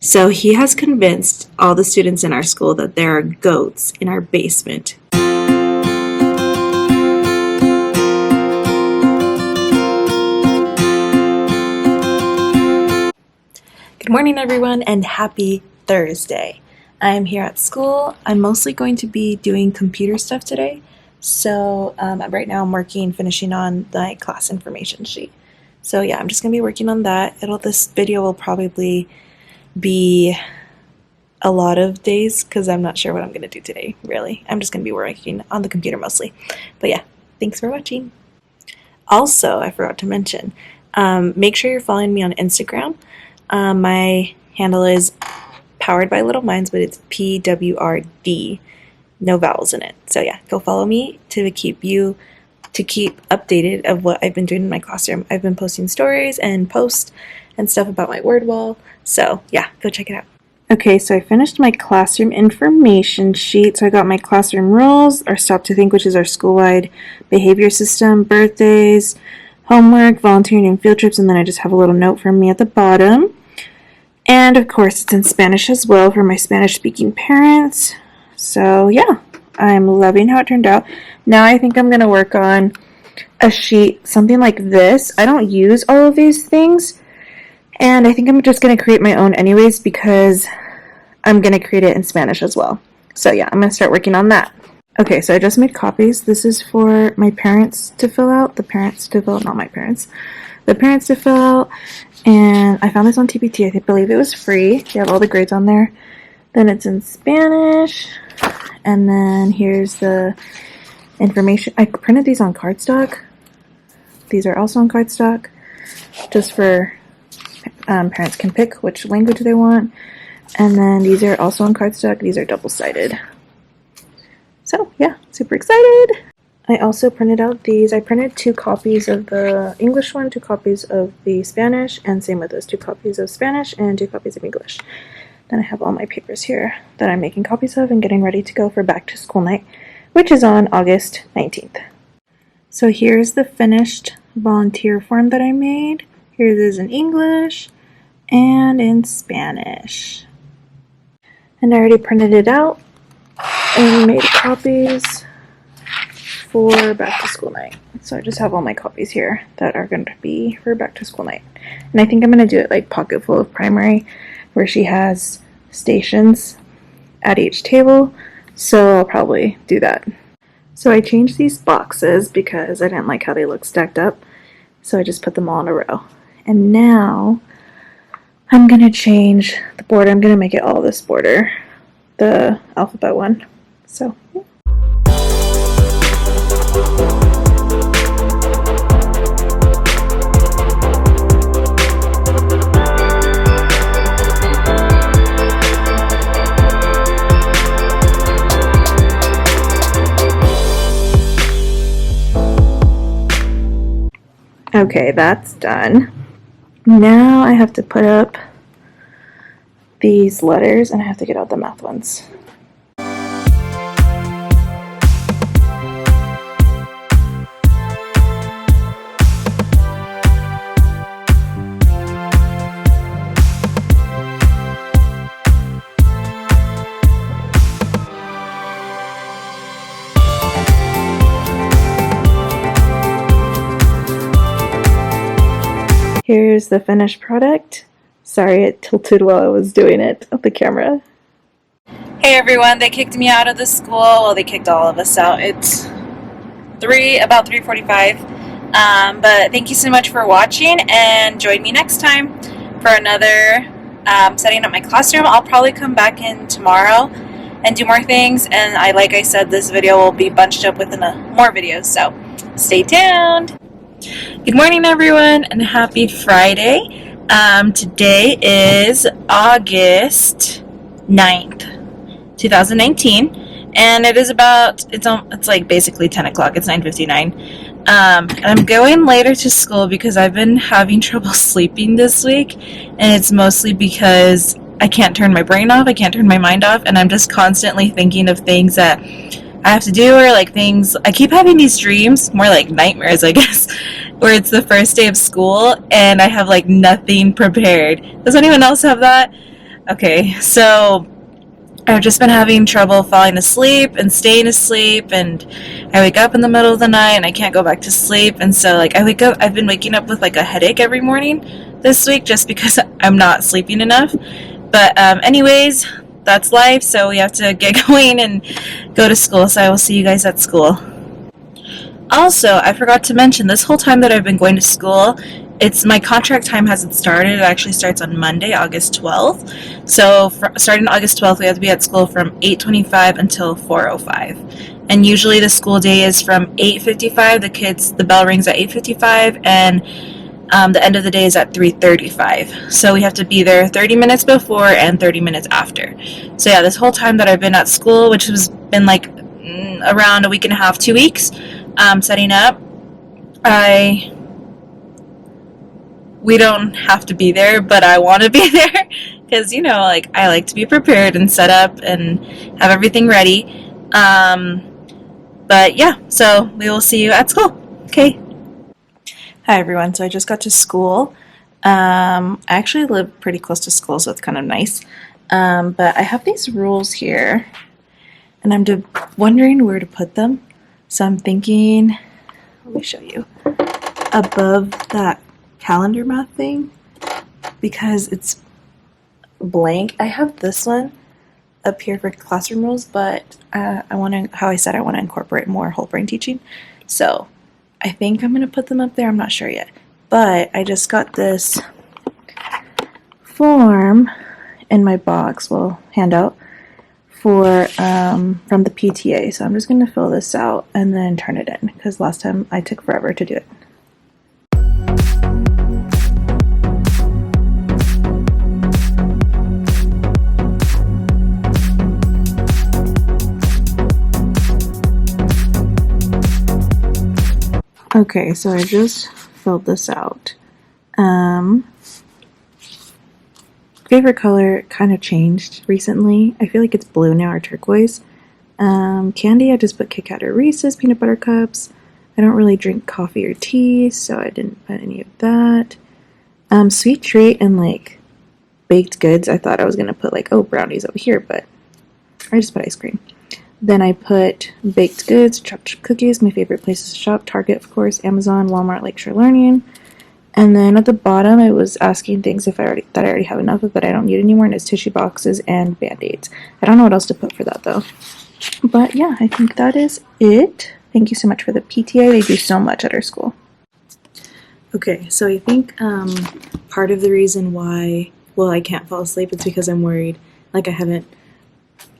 So he has convinced all the students in our school that there are goats in our basement. Good morning, everyone, and happy Thursday. I am here at school. I'm mostly going to be doing computer stuff today. So right now I'm finishing on the class information sheet. So yeah, I'm just going to be working on that. This video will probably be a lot of days because I'm not sure what I'm going to do today, really. I'm just going to be working on the computer mostly. But yeah, thanks for watching. Also, I forgot to mention, make sure you're following me on Instagram. My handle is Powered by Little Minds, but it's PWRD, no vowels in it. So yeah, go follow me to keep updated of what I've been doing in my classroom. I've been posting stories and posts and stuff about my word wall. So yeah, go check it out. Okay, so I finished my classroom information sheet. So I got my classroom rules, our Stop to Think, which is our school-wide behavior system, birthdays, homework, volunteering, and field trips, and then I just have a little note from me at the bottom. And of course, it's in Spanish as well for my Spanish-speaking parents. So yeah, I'm loving how it turned out. Now I think I'm going to work on a sheet, something like this. I don't use all of these things, and I think I'm just going to create my own anyways because I'm going to create it in Spanish as well. So yeah, I'm going to start working on that. Okay, so I just made copies. This is for my parents to fill out, not my parents, the parents to fill out. And I found this on TPT. I believe it was free. They have all the grades on there. Then it's in Spanish. And then here's the information. I printed these on cardstock. These are also on cardstock, just for parents can pick which language they want. And then these are also on cardstock. These are double-sided. So yeah, super excited. I also printed out these. I printed 2 copies of the English one, 2 copies of the Spanish, and same with those 2 copies of Spanish and 2 copies of English. Then I have all my papers here that I'm making copies of and getting ready to go for back to school night, which is on August 19th. So here's the finished volunteer form that I made. Here it is in English and in Spanish. And I already printed it out and made copies for back to school night. So I just have all my copies here that are going to be for back to school night. And I think I'm going to do it like pocket full of primary, where she has stations at each table. So I'll probably do that. So I changed these boxes because I didn't like how they look stacked up. So I just put them all in a row. And now I'm going to change the border. I'm going to make it all this border, the alphabet one. So yeah. Okay, that's done. Now I have to put up these letters and I have to get out the math ones. Here's the finished product. Sorry, it tilted while I was doing it with the camera. Hey everyone, they kicked me out of the school. Well, they kicked all of us out. It's about 3:45. But thank you so much for watching, and join me next time for another setting up my classroom. I'll probably come back in tomorrow and do more things. And like I said, this video will be bunched up with more videos. So stay tuned. Good morning, everyone, and happy Friday. Today is August 9th, 2019, and it is it's like basically 10 o'clock. It's 9:59. And I'm going later to school because I've been having trouble sleeping this week, and it's mostly because I can't turn my brain off, I can't turn my mind off, and I'm just constantly thinking of things that I have to do, or like things. I keep having these dreams, more like nightmares, I guess, where it's the first day of school and I have like nothing prepared. Does anyone else have that? Okay, so I've just been having trouble falling asleep and staying asleep, and I wake up in the middle of the night and I can't go back to sleep. And so, like, I've been waking up with like a headache every morning this week just because I'm not sleeping enough. But, anyways, that's life, so we have to get going and go to school. So I will see you guys at school. Also, I forgot to mention this whole time that I've been going to school, it's my contract time hasn't started. It actually starts on Monday, August 12th. So starting August 12th, we have to be at school from 8:25 until 4:05. And usually the school day is from 8:55. The bell rings at 8:55, and the end of the day is at 3:35. So we have to be there 30 minutes before and 30 minutes after. So yeah, this whole time that I've been at school, which has been like around a week and a half, 2 weeks, setting up, we don't have to be there, but I want to be there because, like, I like to be prepared and set up and have everything ready. But yeah, so we will see you at school. Okay. Hi everyone. So I just got to school. I actually live pretty close to school, so it's kind of nice. But I have these rules here, and I'm wondering where to put them. So I'm thinking, let me show you, above that calendar math thing, because it's blank. I have this one up here for classroom rules, but I want to incorporate more whole brain teaching. So I think I'm going to put them up there. I'm not sure yet. But I just got this form in my box, handout, for from the PTA. So I'm just going to fill this out and then turn it in, because last time I took forever to do it. Okay, so I just filled this out. Favorite color kind of changed recently. I feel like it's blue now, or turquoise. Candy, I just put Kit Kat or Reese's peanut butter cups. I don't really drink coffee or tea, so I didn't put any of that. Sweet treat and like baked goods, I thought I was gonna put like, brownies over here, but I just put ice cream. Then I put baked goods, chocolate chip cookies, my favorite places to shop, Target, of course, Amazon, Walmart, Lakeshore Learning. And then at the bottom, I was asking things that I already have enough of, but I don't need anymore, and it's tissue boxes and Band-Aids. I don't know what else to put for that, though. But yeah, I think that is it. Thank you so much for the PTA. They do so much at our school. Okay, so I think part of the reason why, I can't fall asleep is because I'm worried. Like,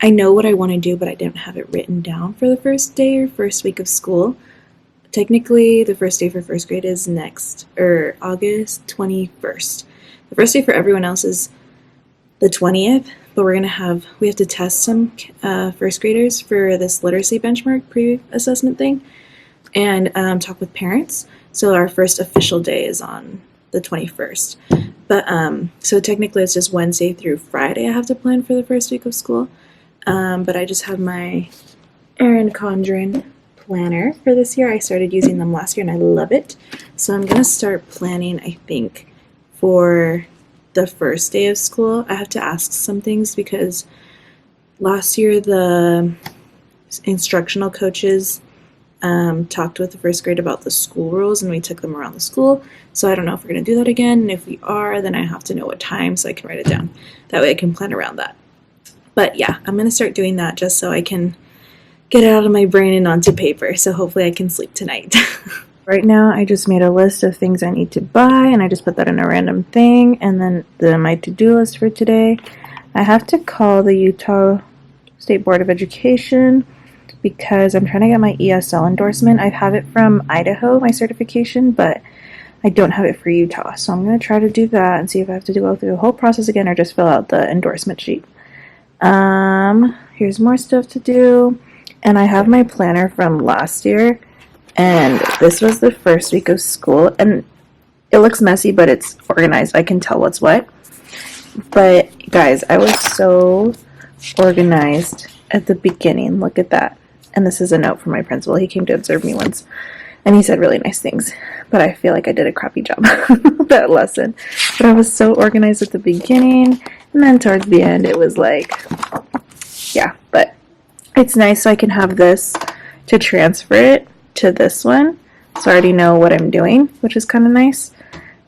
I know what I want to do, but I didn't have it written down for the first day or first week of school. Technically, the first day for first grade is August 21st. The first day for everyone else is the 20th, but we have to test some first graders for this literacy benchmark pre-assessment thing, and talk with parents. So our first official day is on the 21st. But so technically it's just Wednesday through Friday I have to plan for the first week of school. But I just have my Erin Condren planner for this year. I started using them last year and I love it. So I'm going to start planning, I think, for the first day of school. I have to ask some things because last year the instructional coaches talked with the first grade about the school rules, and we took them around the school. So I don't know if we're going to do that again. And if we are, then I have to know what time so I can write it down. That way I can plan around that. But yeah, I'm going to start doing that just so I can get it out of my brain and onto paper. So hopefully I can sleep tonight. Right now, I just made a list of things I need to buy, and I just put that in a random thing. And then my to-do list for today, I have to call the Utah State Board of Education because I'm trying to get my ESL endorsement. I have it from Idaho, my certification, but I don't have it for Utah. So I'm going to try to do that and see if I have to go through the whole process again or just fill out the endorsement sheet. Here's more stuff to do. And I have my planner from last year. And this was the first week of school. And it looks messy, but it's organized. I can tell what's what. But guys, I was so organized at the beginning. Look at that. And this is a note from my principal. He came to observe me once. And he said really nice things. But I feel like I did a crappy job that lesson. But I was so organized at the beginning. And then towards the end, it was like, yeah, but it's nice so I can have this to transfer it to this one. So I already know what I'm doing, which is kind of nice.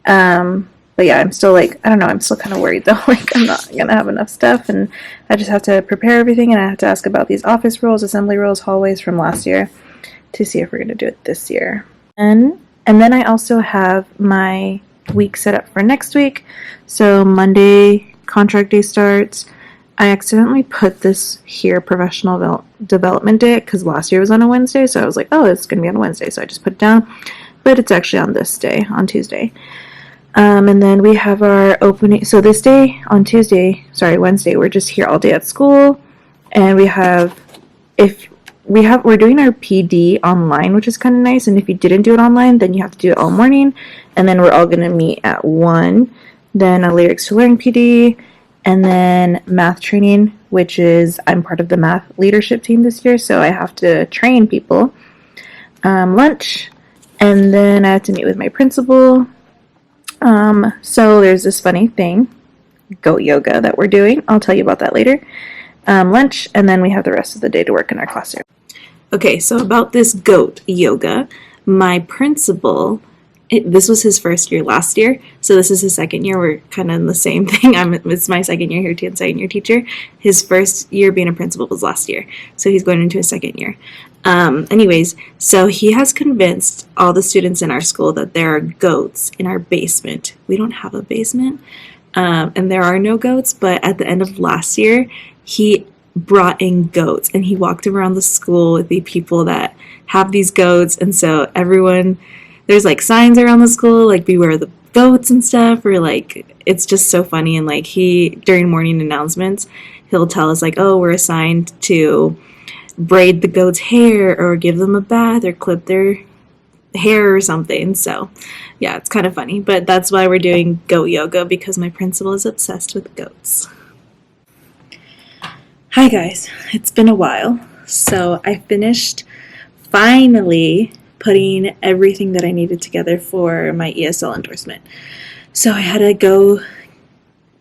But yeah, I'm still like, I don't know, I'm still kind of worried though. Like, I'm not going to have enough stuff, and I just have to prepare everything, and I have to ask about these office rules, assembly rules, hallways from last year to see if we're going to do it this year. And then I also have my week set up for next week. So Monday, contract day starts. I accidentally put this here, professional development day, because last year was on a Wednesday, so I was like, oh, it's going to be on a Wednesday, so I just put it down. But it's actually on this day, on Tuesday. And then we have our opening. So this day, on Wednesday, we're just here all day at school. And we're doing our PD online, which is kind of nice. And if you didn't do it online, then you have to do it all morning. And then we're all going to meet at 1. Then a lyrics to learn PD. And then math training, which is, I'm part of the math leadership team this year, so I have to train people. Lunch. And then I have to meet with my principal. So there's this funny thing, goat yoga, that we're doing. I'll tell you about that later. Lunch, and then we have the rest of the day to work in our classroom. Okay, so about this goat yoga, my principal, this was his first year last year, so this is his second year. We're kind of in the same thing. It's my second year here too, and second year teacher. His first year being a principal was last year, so he's going into his second year. Anyways, so he has convinced all the students in our school that there are goats in our basement. We don't have a basement, and there are no goats, but at the end of last year, he brought in goats, and he walked around the school with the people that have these goats, and so everyone, there's like signs around the school, like beware the goats and stuff, or like, it's just so funny. And like, during morning announcements, he'll tell us like, oh, we're assigned to braid the goat's hair, or give them a bath, or clip their hair or something. So yeah, it's kind of funny, but that's why we're doing goat yoga, because my principal is obsessed with goats. Hi guys, it's been a while. So I finished finally putting everything that I needed together for my ESL endorsement. So I had to go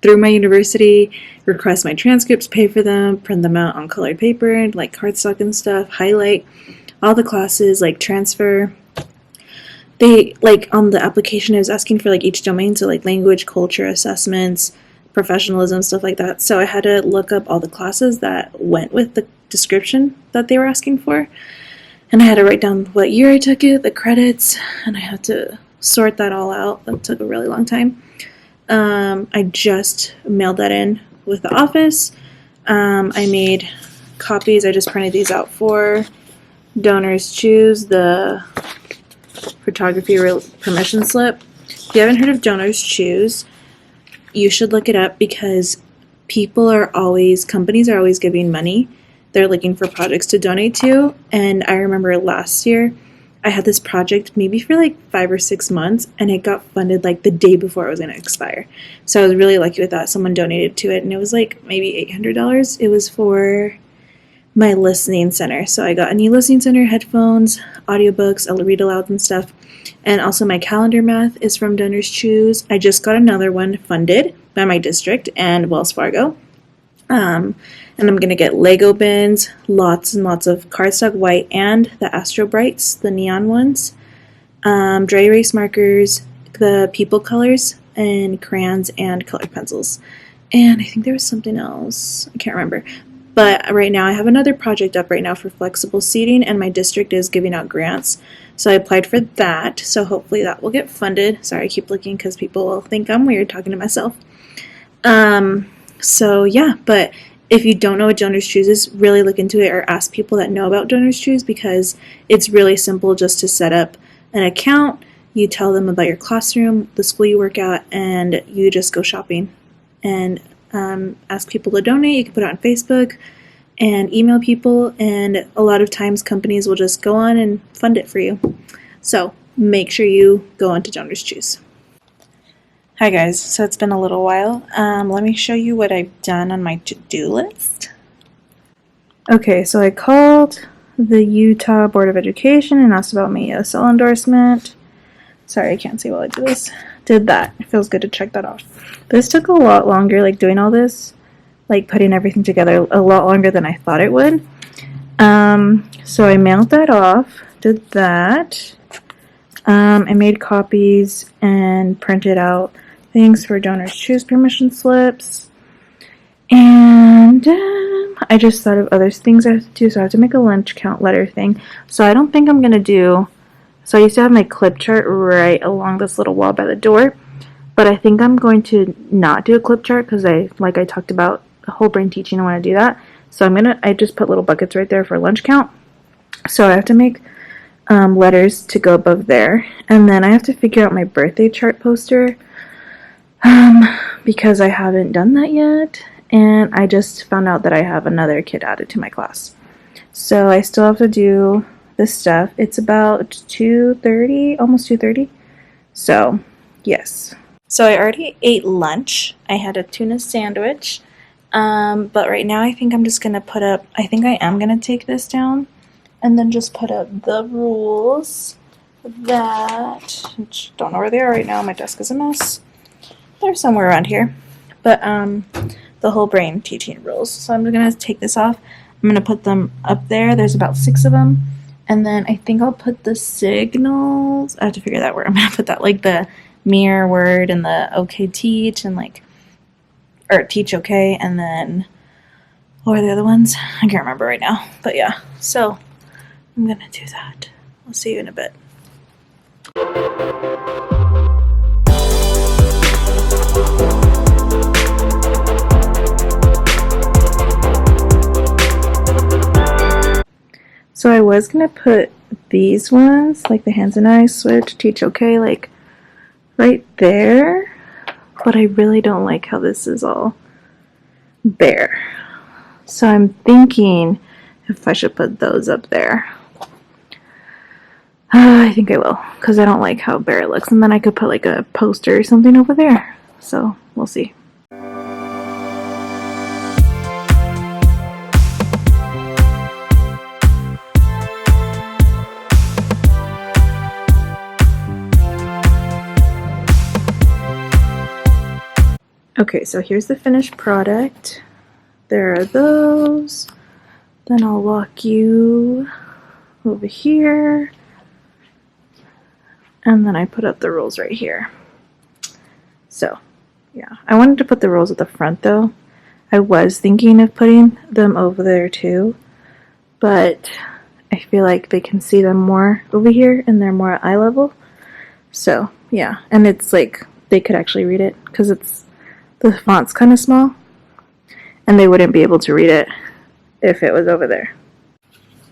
through my university, request my transcripts, pay for them, print them out on colored paper, like cardstock and stuff, highlight all the classes, like transfer. They, like, on the application, I was asking for like each domain, so like language, culture, assessments, professionalism, stuff like that. So I had to look up all the classes that went with the description that they were asking for. And I had to write down what year I took it, the credits, and I had to sort that all out. That took a really long time. I just mailed that in with the office. I made copies. I just printed these out for Donors Choose, the photography permission slip. If you haven't heard of Donors Choose, you should look it up, because companies are always giving money. They're looking for projects to donate to. And I remember last year, I had this project maybe for like 5 or 6 months, and it got funded like the day before it was going to expire. So I was really lucky with that. Someone donated to it, and it was like maybe $800. It was for my listening center. So I got a new listening center, headphones, audiobooks, I'll read aloud and stuff. And also my calendar math is from Donors Choose. I just got another one funded by my district and Wells Fargo. And I'm going to get Lego bins, lots and lots of cardstock white, and the Astro Brights, the neon ones, dry erase markers, the people colors, and crayons and colored pencils. And I think there was something else. I can't remember. But right now I have another project up right now for flexible seating, and my district is giving out grants. So I applied for that. So hopefully that will get funded. Sorry, I keep looking because people will think I'm weird talking to myself. So yeah, but if you don't know what Donors Choose is, really look into it, or ask people that know about Donors Choose, because it's really simple just to set up an account. You tell them about your classroom, the school you work at, and you just go shopping and ask people to donate. You can put it on Facebook and email people, and a lot of times companies will just go on and fund it for you. So make sure you go on to Donors Choose. Hi guys, so it's been a little while. Let me show you what I've done on my to-do list. Okay, so I called the Utah Board of Education and asked about my ESL endorsement. Sorry, I can't see while I do this. did that. It feels good to check that off. This took a lot longer, like doing all this, like putting everything together, a lot longer than I thought it would. So I mailed that off, did that. I made copies and printed out things for donors' choose permission slips. And I just thought of other things I have to do. So I have to make a lunch count letter thing. So I don't think I'm going to do... So I used to have my clip chart right along this little wall by the door. But I think I'm going to not do a clip chart because like I talked about whole brain teaching, I want to do that. So I just put little buckets right there for lunch count. So I have to make letters to go above there. And then I have to figure out my birthday chart poster because I haven't done that yet. And I just found out that I have another kid added to my class. So I still have to do this stuff. It's about 2:30, almost 2:30. So, yes. So I already ate lunch. I had a tuna sandwich. But right now I think I'm just going to put up, I think I am going to take this down and then just put up the rules that, don't know where they are right now. My desk is a mess. They're somewhere around here. But, the whole brain teaching rules. So I'm going to take this off. I'm going to put them up there. There's about 6 of them. And then I think I'll put the signals. I have to figure that where I'm going to put that, like the mirror word and the okay teach and like, or teach okay, and then what are the other ones? I can't remember right now, but yeah. So I'm gonna do that. I'll see you in a bit. So I was gonna put these ones, like the hands and eyes switch, teach okay, like right there. But I really don't like how this is all bare. So I'm thinking if I should put those up there. I think I will, because I don't like how bare it looks. And then I could put like a poster or something over there. So we'll see. Okay, so here's the finished product. There are those. Then I'll walk you over here. And then I put up the rules right here. So, yeah. I wanted to put the rules at the front though. I was thinking of putting them over there too. But I feel like they can see them more over here and they're more at eye level. So, yeah. And it's like, they could actually read it because the font's kind of small, and they wouldn't be able to read it if it was over there.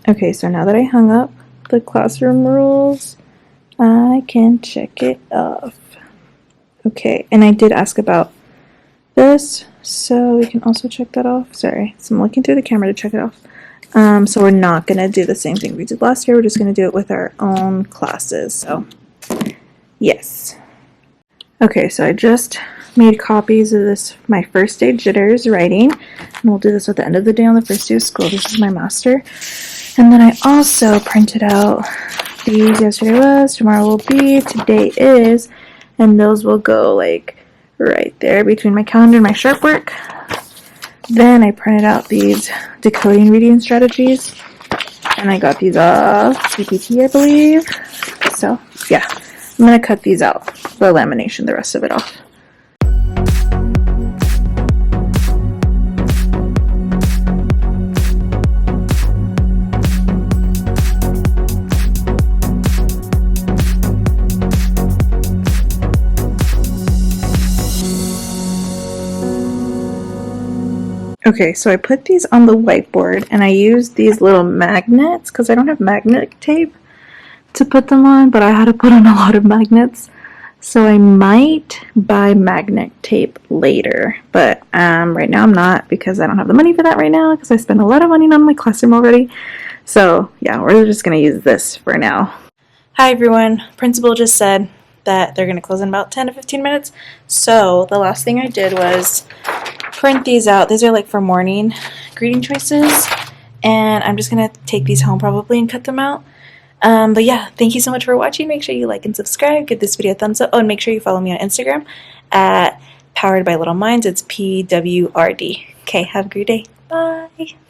Okay, so now that I hung up the classroom rules, I can check it off. Okay, and I did ask about this, so we can also check that off. Sorry, so I'm looking through the camera to check it off. So we're not going to do the same thing we did last year. We're just going to do it with our own classes. So, yes. Okay, so I just made copies of this, my first day jitters writing, and we'll do this at the end of the day on the first day of school. This is my master. And then I also printed out these. Yesterday was, tomorrow will be, today is, and those will go like right there between my calendar and my sharp work. Then I printed out these decoding reading strategies, and I got these off CPT, I believe. So yeah, I'm gonna cut these out, the lamination, the rest of it off. Okay, so I put these on the whiteboard and I used these little magnets because I don't have magnet tape to put them on, but I had to put on a lot of magnets. So I might buy magnet tape later, but right now I'm not because I don't have the money for that right now because I spent a lot of money on my classroom already. So yeah, we're just going to use this for now. Hi everyone, principal just said that they're going to close in about 10 to 15 minutes. So the last thing I did was print these out. These are like for morning greeting choices, and I'm just gonna take these home probably and cut them out. But yeah, thank you so much for watching. Make sure you like and subscribe. Give this video a thumbs up. Oh, and make sure you follow me on Instagram at Powered by Little Minds. It's PWRD. Okay, have a great day. Bye.